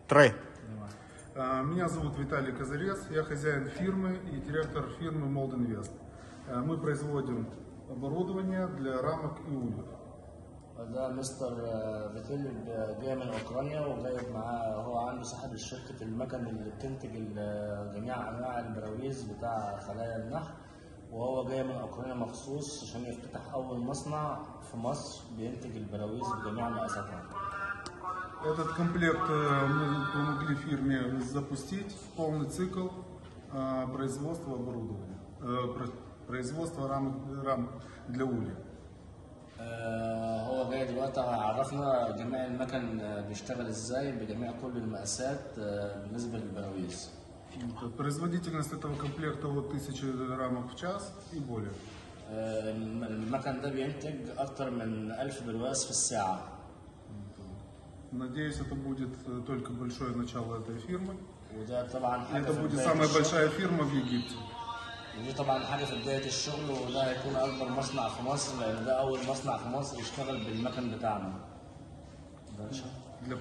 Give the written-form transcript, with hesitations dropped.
3. Меня зовут Виталий Козырец, я хозяин фирмы и директор фирмы Mold Invest. Мы производим оборудование для рамок и ульев. ده مستر فيتيلي جاي من اوكرانيا وجايب معاه، هو عنده صاحب شركة المكن اللي بتنتج جميع انواع البراويز بتاع خلايا النحل، وهو جاي من اوكرانيا مخصوص عشان يفتتح اول مصنع في مصر بينتج البراويز بجميع مقاساتها. Этот комплект мы помогли фирме запустить полный цикл производства оборудования, производства рамок для улья. هو جاي دلوقتي عرفنا جميع المكن بيشتغل ازاي بجميع كل المقاسات بالنسبة للبراويز. Производительность этого комплекта от 1000 рамок в час и более. المكن ده بينتج أكتر من 1000 برواز في الساعة. Надеюсь, это будет только большое начало этой фирмы. وده طبعا حاجة Это في будет بداية самая الشغل. большая фирма в Египте. ودي طبعا حاجة في بداية الشغل، وده هيكون أكبر مصنع في مصر لأن ده أول مصنع في مصر يشتغل بالمكن بتاعنا. ده إن شاء الله.